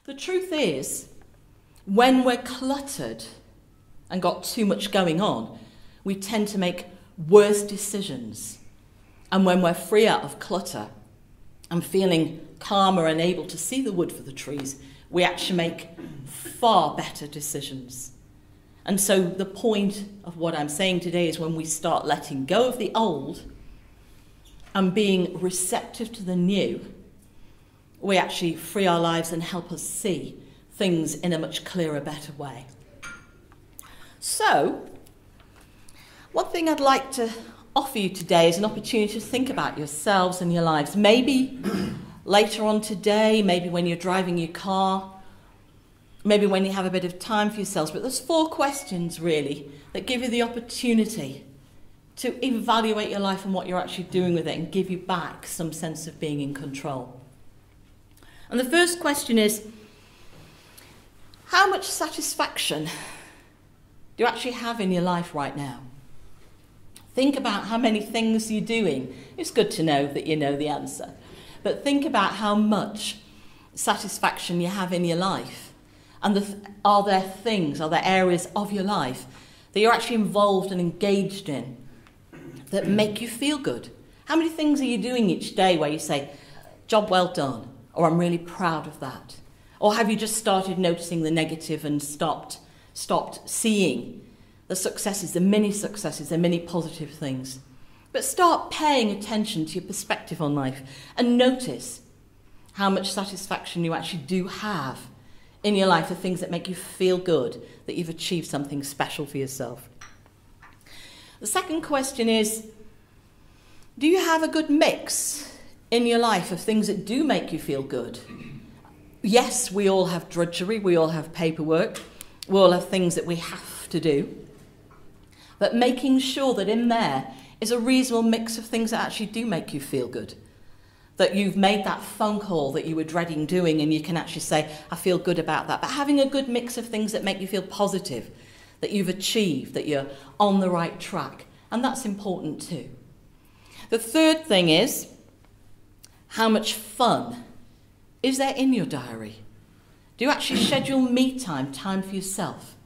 The truth is, when we're cluttered and got too much going on, we tend to make worse decisions. And when we're free out of clutter and feeling calmer and able to see the wood for the trees, we actually make far better decisions. And so the point of what I'm saying today is when we start letting go of the old and being receptive to the new, we actually free our lives and help us see things in a much clearer, better way. So, one thing I'd like to offer you today is an opportunity to think about yourselves and your lives. Maybe later on today, maybe when you're driving your car, maybe when you have a bit of time for yourselves. But there's 4 questions, really, that give you the opportunity to evaluate your life and what you're actually doing with it and give you back some sense of being in control. And the first question is, how much satisfaction do you actually have in your life right now? Think about how many things you're doing. It's good to know that you know the answer. But think about how much satisfaction you have in your life. And are there areas of your life that you're actually involved and engaged in that make you feel good? How many things are you doing each day where you say, job well done, or I'm really proud of that? Or have you just started noticing the negative and stopped seeing the successes, the many positive things? But start paying attention to your perspective on life and notice how much satisfaction you actually do have in your life, the things that make you feel good, that you've achieved something special for yourself. The second question is, do you have a good mix in your life of things that do make you feel good? Yes, we all have drudgery, we all have paperwork, we all have things that we have to do. But making sure that in there is a reasonable mix of things that actually do make you feel good. That you've made that phone call that you were dreading doing and you can actually say, I feel good about that. But having a good mix of things that make you feel positive, that you've achieved, that you're on the right track. And that's important too. The third thing is, how much fun is there in your diary? Do you actually schedule me time for yourself,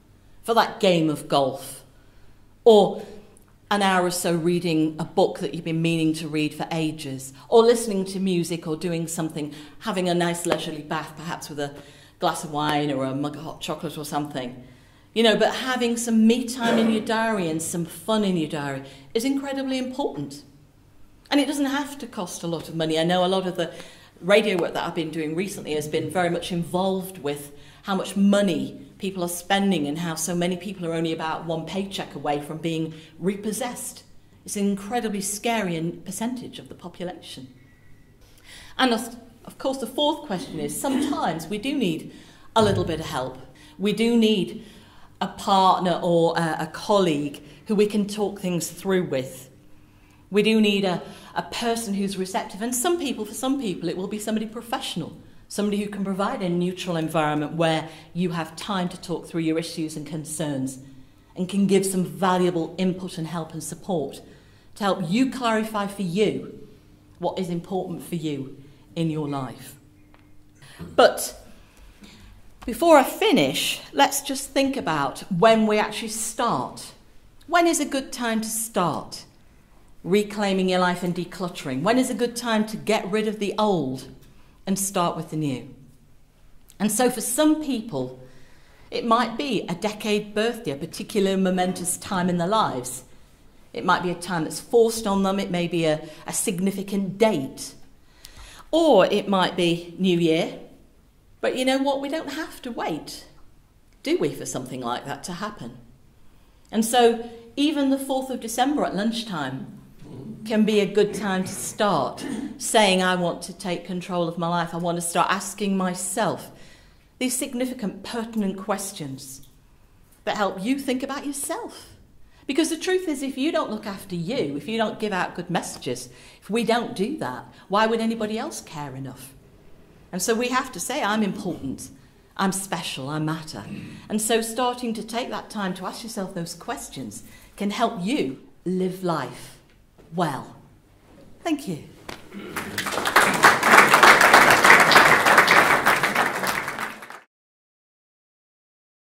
for that game of golf? Or an hour or so reading a book that you've been meaning to read for ages, or listening to music, or doing something, having a nice leisurely bath, perhaps with a glass of wine or a mug of hot chocolate or something. But having some me time in your diary and some fun in your diary is incredibly important. And it doesn't have to cost a lot of money. I know a lot of the radio work that I've been doing recently has been very much involved with how much money people are spending and how so many people are only about one paycheck away from being repossessed. It's an incredibly scary percentage of the population. And of course, the fourth question is, sometimes we do need a little bit of help. We do need a partner or a colleague who we can talk things through with. We do need a person who's receptive. And for some people, it will be somebody professional. Somebody who can provide a neutral environment where you have time to talk through your issues and concerns and can give some valuable input and help and support to help you clarify for you what is important for you in your life. But before I finish, let's just think about when we actually start. When is a good time to start reclaiming your life and decluttering? When is a good time to get rid of the old and start with the new? And so for some people, it might be a decade birthday, a particular momentous time in their lives. It might be a time that's forced on them. It may be a significant date. Or it might be New Year. But you know what? We don't have to wait, do we, for something like that to happen? And so even the 4th of December at lunchtime can be a good time to start saying, I want to take control of my life. I want to start asking myself these significant, pertinent questions that help you think about yourself. Because the truth is, if you don't look after you, if you don't give out good messages, if we don't do that, why would anybody else care enough? And so we have to say, I'm important, I'm special, I matter. And so starting to take that time to ask yourself those questions can help you live life well. Thank you.